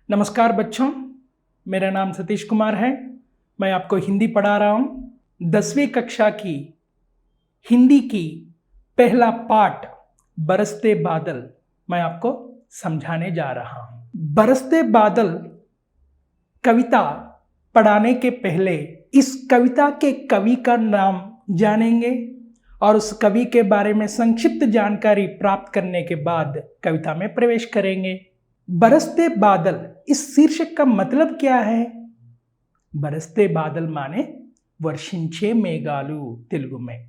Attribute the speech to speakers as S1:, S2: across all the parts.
S1: नमस्कार बच्चों, मेरा नाम सतीश कुमार है। मैं आपको हिंदी पढ़ा रहा हूँ। 10वीं कक्षा की हिंदी की पहला पाठ बरसते बादल मैं आपको समझाने जा रहा हूँ। बरसते बादल कविता पढ़ाने के पहले इस कविता के कवि का नाम जानेंगे और उस कवि के बारे में संक्षिप्त जानकारी प्राप्त करने के बाद कविता में प्रवेश करेंगे। बरसते बादल इस शीर्षक का मतलब क्या है? बरसते बादल माने वर्षिंचे मेघालु, तेलुगु में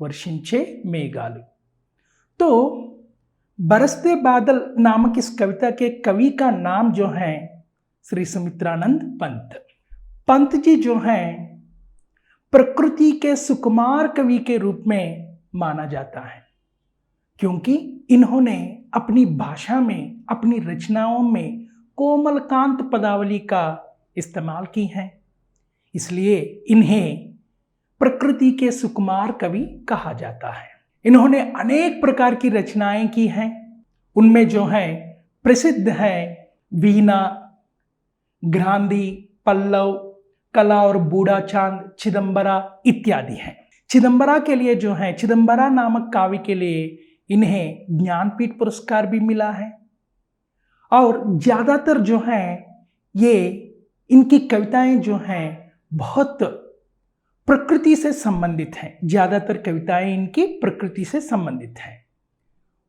S1: वर्षिंचे मेघालु। तो बरसते बादल नामक इस कविता के कवि का नाम जो है श्री सुमित्रानंद पंत। पंत जी जो हैं प्रकृति के सुकुमार कवि के रूप में माना जाता है, क्योंकि इन्होंने अपनी भाषा में, अपनी रचनाओं में कोमल कांत पदावली का इस्तेमाल की है, इसलिए इन्हें प्रकृति के सुकुमार कवि कहा जाता है। इन्होंने अनेक प्रकार की रचनाएं की हैं, उनमें जो है प्रसिद्ध है वीणा, घ्रांदी, पल्लव, कला और बूढ़ा चांद, चिदंबरा इत्यादि हैं। चिदंबरा के लिए जो है, चिदंबरा नामक काव्य के लिए इन्हें ज्ञानपीठ पुरस्कार भी मिला है। और ज़्यादातर जो है ये इनकी कविताएं जो हैं बहुत प्रकृति से संबंधित हैं। ज़्यादातर कविताएं इनकी प्रकृति से संबंधित हैं।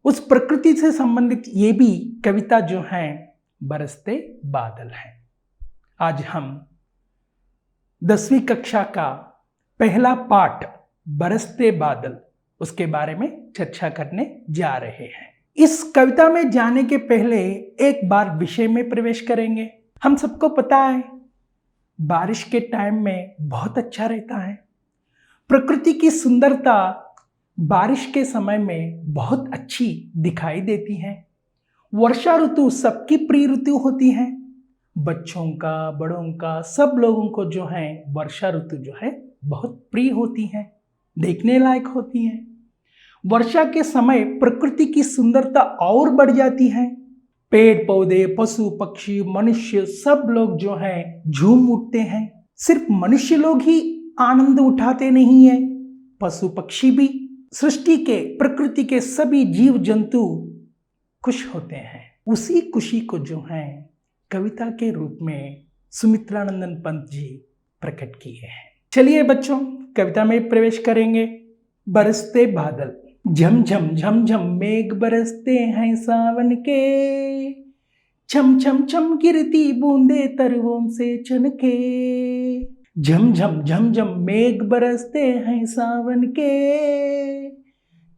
S1: उस प्रकृति से संबंधित ये भी कविता जो है बरसते बादल है। आज हम 10वीं कक्षा का पहला पाठ बरसते बादल, उसके बारे में चर्चा करने जा रहे हैं। इस कविता में जाने के पहले एक बार विषय में प्रवेश करेंगे। हम सबको पता है बारिश के टाइम में बहुत अच्छा रहता है। प्रकृति की सुंदरता बारिश के समय में बहुत अच्छी दिखाई देती है। वर्षा ऋतु सबकी प्रिय ऋतु होती है। बच्चों का, बड़ों का, सब लोगों को जो है वर्षा ऋतु जो है बहुत प्रिय होती है, देखने लायक होती है। वर्षा के समय प्रकृति की सुंदरता और बढ़ जाती है। पेड़ पौधे, पशु पक्षी, मनुष्य सब लोग जो हैं झूम उठते हैं। सिर्फ मनुष्य लोग ही आनंद उठाते नहीं है, पशु पक्षी भी, सृष्टि के, प्रकृति के सभी जीव जंतु खुश होते हैं। उसी खुशी को जो है कविता के रूप में सुमित्रानंदन पंत जी प्रकट किए हैं। चलिए बच्चों, कविता में प्रवेश करेंगे। बरसते बादल। झमझम झमझम मेघ बरसते हैं सावन के, छम छम छम गिरती बूंदे तरुओं से छनके। झमझम झमझम मेघ बरसते हैं सावन के,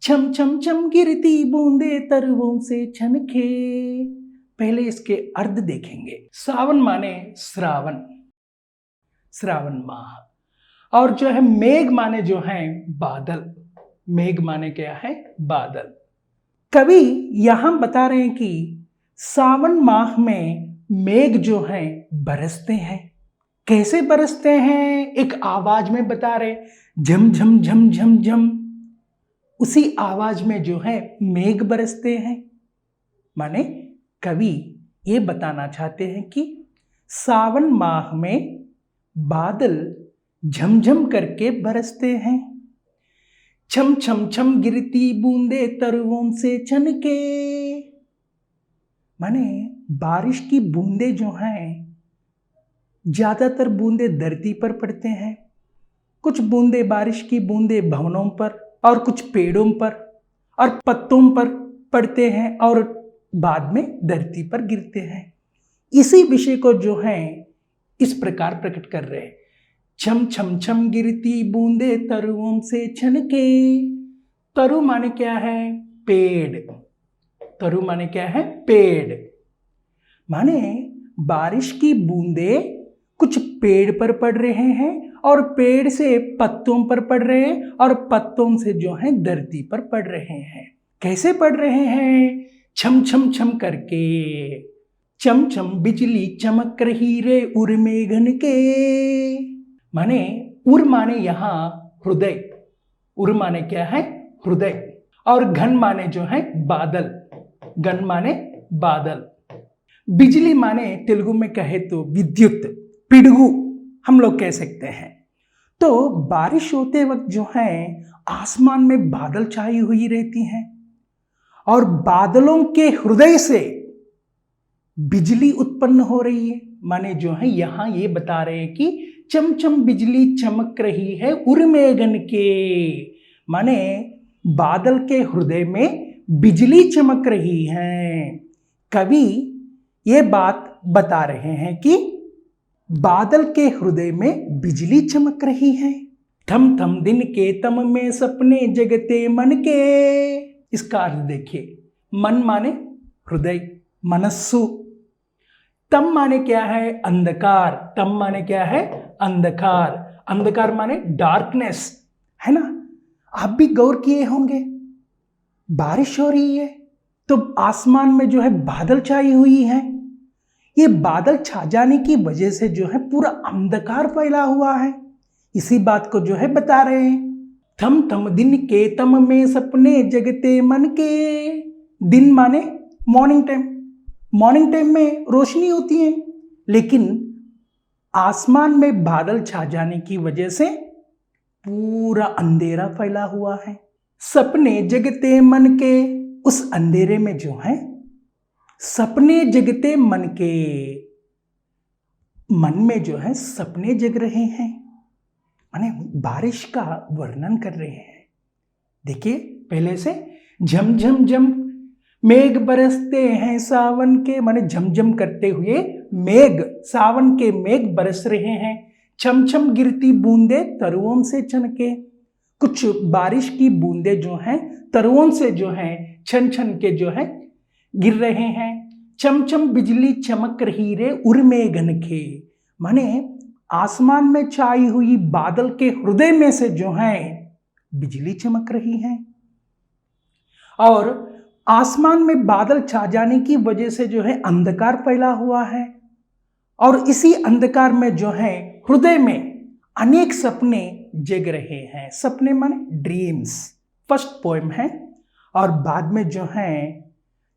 S1: छम छम छम गिरती बूंदे तरुओं से छनके। पहले इसके अर्थ देखेंगे। सावन माने श्रावण, श्रावण माह। और जो है मेघ माने जो है बादल। मेघ माने क्या है? बादल। कवि यहां बता रहे हैं कि सावन माह में मेघ जो है बरसते हैं। कैसे बरसते हैं? एक आवाज में बता रहे, झम झम झम झम झम। उसी आवाज में जो है मेघ बरसते हैं। माने कवि ये बताना चाहते हैं कि सावन माह में बादल झमझम करके बरसते हैं। छम छम छम गिरती बूंदे तरुओं से छनके। माने बारिश की बूंदे जो हैं, ज्यादातर बूंदे धरती पर पड़ते हैं, कुछ बूंदे, बारिश की बूंदे भवनों पर और कुछ पेड़ों पर और पत्तों पर पड़ते हैं और बाद में धरती पर गिरते हैं। इसी विषय को जो है इस प्रकार प्रकट कर रहे हैं। छम छम छम गिरती बूंदे तरुओं से छनके। तरु माने क्या है? पेड़। तरु माने क्या है? पेड़। माने बारिश की बूंदे कुछ पेड़ पर पड़ रहे हैं और पेड़ से पत्तों पर पड़ रहे हैं और पत्तों से जो है धरती पर पड़ रहे हैं। कैसे पड़ रहे हैं? छम छम छम करके। चम चम बिजली चमक रही रे उर मेघन के। माने उर माने यहाँ हृदय, उर माने क्या है? हृदय। और घन माने जो है बादल, घन माने बादल। बिजली माने तेलुगु में कहे तो विद्युत, पिडुगु हम लोग कह सकते हैं। तो बारिश होते वक्त जो है आसमान में बादल छाई हुई रहती हैं और बादलों के हृदय से बिजली उत्पन्न हो रही है। माने जो है यहां ये बता रहे हैं कि चमचम बिजली चमक रही है उर्मेगन के, माने बादल के हृदय में बिजली चमक रही है। कवि ये बात बता रहे हैं कि बादल के हृदय में बिजली चमक रही है। थम थम दिन के तम में सपने जगते मन के। इसका अर्थ देखिए, मन माने हृदय, मनस्सु। तम माने क्या है? अंधकार। तम माने क्या है? अंधकार। अंधकार माने डार्कनेस, है ना? आप भी गौर किए होंगे, बारिश हो रही है तो आसमान में जो है बादल छाई हुई है। ये बादल छा जाने की वजह से जो है पूरा अंधकार फैला हुआ है। इसी बात को जो है बता रहे हैं। थम थम दिन के तम में सपने जगते मन के। दिन माने मॉर्निंग टाइम, मॉर्निंग टाइम में रोशनी होती है, लेकिन आसमान में बादल छा जाने की वजह से पूरा अंधेरा फैला हुआ है। सपने जगते मन के, उस अंधेरे में जो है सपने जगते मन के, मन में जो है सपने जग रहे हैं, माने बारिश का वर्णन कर रहे हैं। देखिए पहले से, झमझम झम मेघ बरसते हैं सावन के, माने झमझम करते हुए मेघ, सावन के मेघ बरस रहे हैं। छम छम गिरती बूंदे तरुओं से छनके, कुछ बारिश की बूंदे जो हैं तरुओं से जो हैं छन छन के जो है गिर रहे हैं। चमचम बिजली चमक रही रे उर्मेगन के, माने आसमान में छाई हुई बादल के हृदय में से जो है बिजली चमक रही है। और आसमान में बादल छा जाने की वजह से जो है अंधकार फैला हुआ है, और इसी अंधकार में जो है हृदय में अनेक सपने जग रहे हैं। सपने माने ड्रीम्स, फर्स्ट पोएम है। और बाद में जो है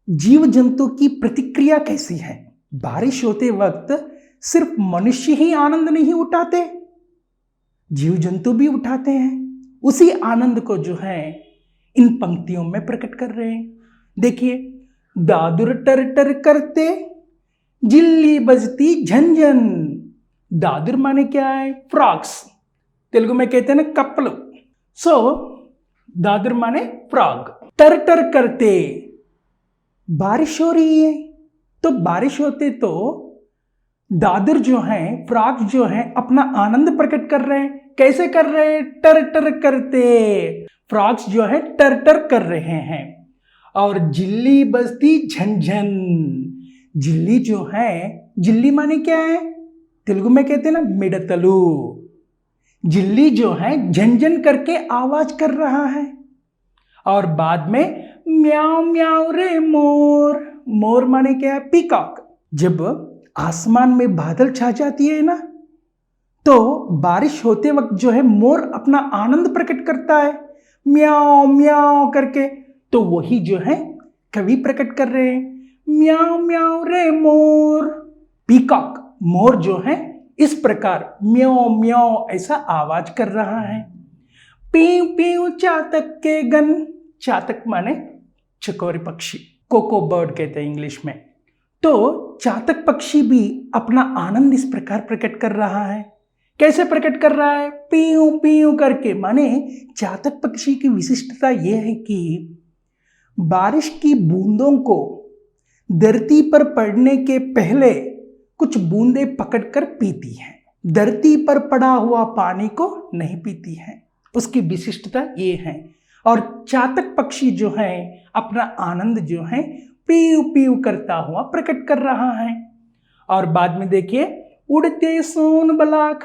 S1: जीव जंतु की प्रतिक्रिया कैसी है। बारिश होते वक्त सिर्फ मनुष्य ही आनंद नहीं उठाते, जीव जंतु भी उठाते हैं। उसी आनंद को जो है इन पंक्तियों में प्रकट कर रहे हैं। देखिए, दादुर टर टर करते जिल्ली बजती झंझन। दादुर माने क्या है? फ्रॉग्स, तेलुगु में कहते हैं ना कपल। सो दादुर माने फ्रॉग। टर टर करते, बारिश हो रही है तो बारिश होते तो दादुर जो है, फ्रॉग जो है अपना आनंद प्रकट कर रहे हैं। कैसे कर रहे हैं? टर टर करते, फ्रॉग्स जो है टर टर कर रहे हैं। और जिल्ली बजती झंझन, जिल्ली जो है, जिल्ली माने क्या है? तेलुगु में कहते हैं ना मिडतलू। जिल्ली जो है झंझन करके आवाज कर रहा है। और बाद में म्याऊ म्याऊ रे मोर, मोर माने क्या है? पीकॉक। जब आसमान में बादल छा जाती है ना, तो बारिश होते वक्त जो है मोर अपना आनंद प्रकट करता है म्याऊ म्याऊ करके। तो वही जो है कवि प्रकट कर रहे हैं, म्याऊ म्याऊ रे मोर। पीकॉक, मोर जो है इस प्रकार म्याऊ म्याऊ ऐसा आवाज कर रहा है। पीऊ पीऊ चातक के गन, चातक माने चकोरी पक्षी, कोको बर्ड कहते हैं इंग्लिश में। तो चातक पक्षी भी अपना आनंद इस प्रकार प्रकट कर रहा है। कैसे प्रकट कर रहा है? पीऊ पीऊ करके। माने चातक पक्षी की विशिष्टता यह है कि बारिश की बूंदों को धरती पर पड़ने के पहले कुछ बूंदे पकड़कर पीती है, धरती पर पड़ा हुआ पानी को नहीं पीती है। उसकी विशिष्टता ये है। और चातक पक्षी जो है अपना आनंद जो है पीऊ पीऊ करता हुआ प्रकट कर रहा है। और बाद में देखिए, उड़ते सोन बालक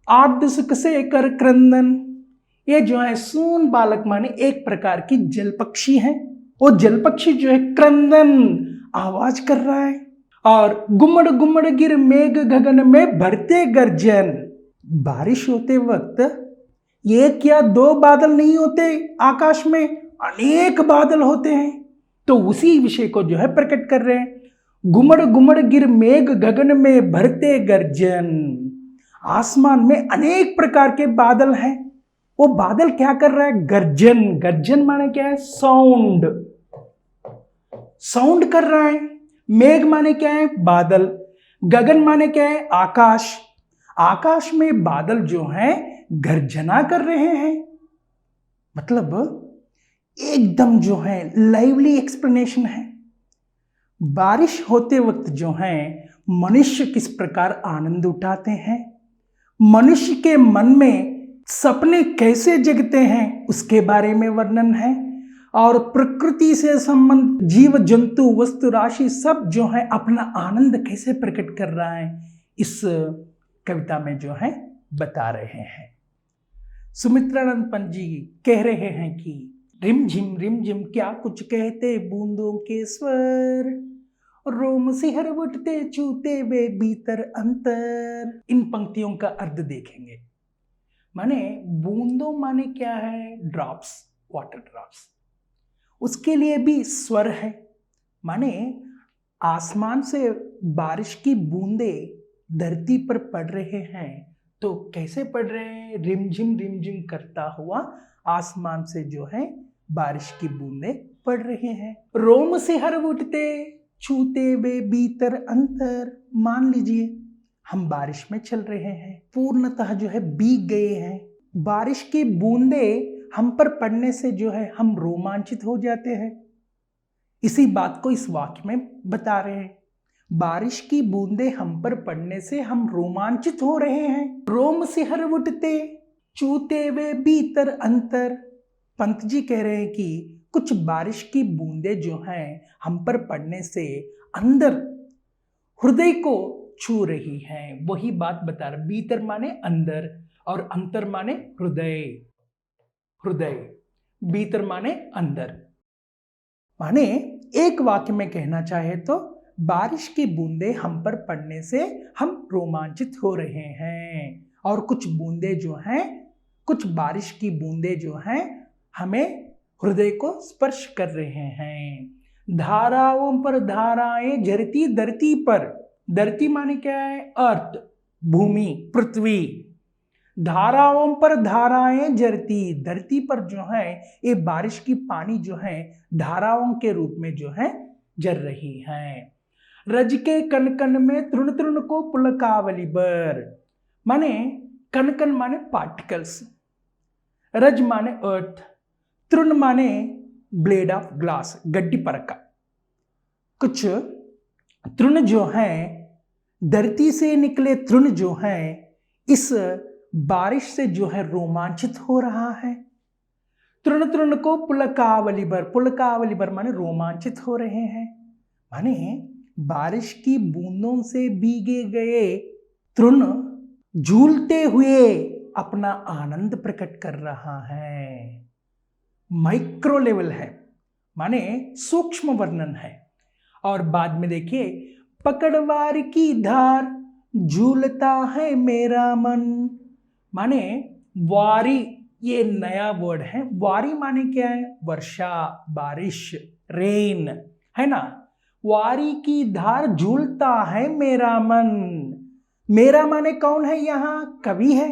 S1: आर्द सुख से कर क्रंदन। ये जो है सोन बालक माने एक प्रकार की जल पक्षी है। वो जल पक्षी जो है क्रंदन आवाज कर रहा है। और गुमड़ गुमड़ गिर मेघ गगन में भरते गर्जन। बारिश होते वक्त एक या दो बादल नहीं होते, आकाश में अनेक बादल होते हैं। तो उसी विषय को जो है प्रकट कर रहे हैं। गुमड़ गुमड़ गिर मेघ गगन में भरते गर्जन। आसमान में अनेक प्रकार के बादल हैं। वो बादल क्या कर रहा है? गर्जन। गर्जन माने क्या है? साउंड। साउंड कर रहा है। मेघ माने क्या है? बादल। गगन माने क्या है? आकाश। आकाश में बादल जो हैं गर्जना कर रहे हैं। मतलब एकदम जो है लाइवली एक्सप्लेनेशन है। बारिश होते वक्त जो है मनुष्य किस प्रकार आनंद उठाते हैं, मनुष्य के मन में सपने कैसे जगते हैं, उसके बारे में वर्णन है। और प्रकृति से संबंध जीव जंतु वस्तु राशि सब जो है अपना आनंद कैसे प्रकट कर रहा है, इस कविता में जो है बता रहे हैं। सुमित्रानंद पंत जी कह रहे हैं कि रिम झिम क्या कुछ कहते बूंदों के स्वर, रोम सिहर उठते छूते वे भीतर अंतर। इन पंक्तियों का अर्थ देखेंगे। माने बूंदों माने क्या है? Drops, water drops. उसके लिए भी स्वर है। माने आसमान से बारिश की बूंदे धरती पर पड़ रहे हैं, तो कैसे पड़ रहे हैं? रिमझिम करता हुआ आसमान से जो है बारिश की बूंदे पड़ रहे हैं। रोम से हर उठते छूते वे भीतर अंतर। मान लीजिए हम बारिश में चल रहे हैं, पूर्णतः जो है भीग गए हैं। बारिश की बूंदे हम पर पड़ने से जो है हम रोमांचित हो जाते हैं। इसी बात को इस वाक्य में बता रहे हैं। बारिश की बूंदे हम पर पड़ने से हम रोमांचित हो रहे हैं। रोम सिहर उठते चूते वे भीतर अंतर। पंत जी कह रहे हैं कि कुछ बारिश की बूंदे जो हैं हम पर पड़ने से अंदर हृदय को छू रही हैं। वही बात बता रहा। भीतर माने अंदर और अंतर माने हृदय। हृदय, भीतर माने अंदर। माने एक वाक्य में कहना चाहे तो बारिश की बूंदे हम पर पड़ने से हम रोमांचित हो रहे हैं, और कुछ बूंदे जो हैं, कुछ बारिश की बूंदे जो हैं हमें हृदय को स्पर्श कर रहे हैं। धाराओं पर धाराएं झरती धरती पर। धरती माने क्या है? अर्थ, भूमि, पृथ्वी। धाराओं पर धाराएं झरती, धरती पर जो है ये बारिश की पानी जो है धाराओं के रूप में जो है झर रही है। रज के कन कन में तृण तृण को पुलकावली बर। माने कन कन माने पार्टिकल्स, रज माने अर्थ, तृण माने ब्लेड ऑफ ग्लास, गड्डी पर का। कुछ तृण जो है, धरती से निकले तृण जो है इस बारिश से जो है रोमांचित हो रहा है। तृण तृण को पुलकावली बर, पुलकावली बर माने रोमांचित हो रहे हैं। माने बारिश की बूंदों से भीगे गए तृण झूलते हुए अपना आनंद प्रकट कर रहा है। माइक्रो लेवल है, माने सूक्ष्म वर्णन है। और बाद में देखिए, पकड़वार की धार झूलता है मेरा मन। माने वारी, ये नया वर्ड है। वारी माने क्या है? वर्षा, बारिश, रेन, है ना। वारी की धार झूलता है मेरा मन। मेरा माने कौन है? यहाँ कवि है।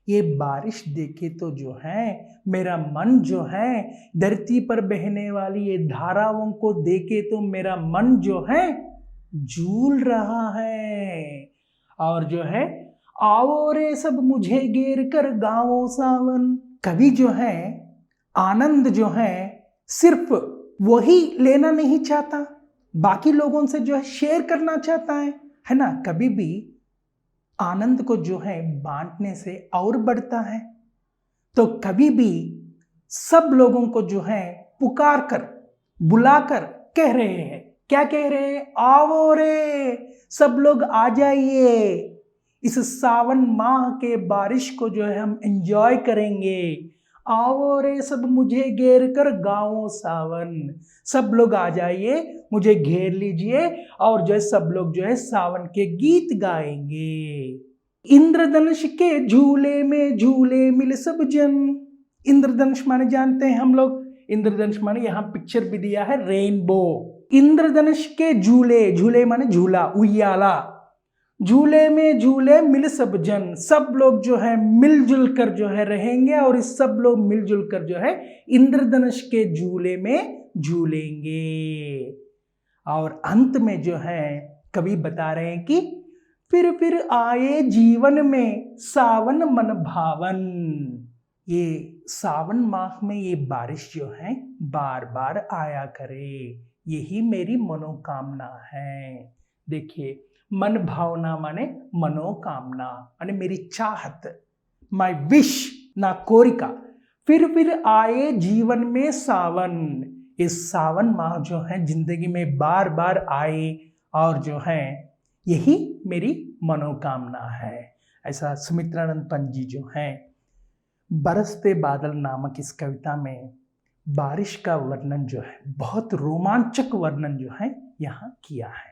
S1: ये बारिश देखे तो जो है मेरा मन जो है धरती पर बहने वाली ये धाराओं को देखे तो मेरा मन जो है झूल रहा है। और जो है आओ रे सब मुझे घेर कर गाओ सावन। कवि जो है आनंद जो है सिर्फ वही लेना नहीं चाहता, बाकी लोगों से जो है शेयर करना चाहता है ना। कभी भी आनंद को जो है बांटने से और बढ़ता है। तो कभी भी सब लोगों को जो है पुकार कर बुलाकर कह रहे हैं, क्या कह रहे हैं? आओ रे सब लोग आ जाइए, इस सावन माह के बारिश को जो है हम एंजॉय करेंगे। आओ रे सब मुझे घेर कर गाओ सावन। सब लोग आ जाइए, मुझे घेर लीजिए और जो है सब लोग जो है सावन के गीत गाएंगे। इंद्रधनुष के झूले में झूले मिल सब जन। इंद्रधनुष माने जानते हैं हम लोग, इंद्रधनुष माने यहाँ पिक्चर भी दिया है रेनबो। इंद्रधनुष के झूले, झूले माने झूला, उయ్యాला, झूले में झूले मिल सब जन, सब लोग जो है मिलजुल कर जो है रहेंगे और इस सब लोग मिलजुल कर जो है इंद्रधनुष के झूले में झूलेंगे। और अंत में जो है कवि बता रहे हैं कि फिर आए जीवन में सावन मन भावन। ये सावन माह में ये बारिश जो है बार बार आया करे, यही मेरी मनोकामना है। देखिए, मन भावना माने मनोकामना माने मेरी चाहत, माय विश, ना कोरिका। फिर आए जीवन में सावन, इस सावन माह जो है जिंदगी में बार बार आए और जो है यही मेरी मनोकामना है। ऐसा सुमित्रानंद पंत जी जो है बरसते बादल नामक इस कविता में बारिश का वर्णन जो है, बहुत रोमांचक वर्णन जो है यहाँ किया है।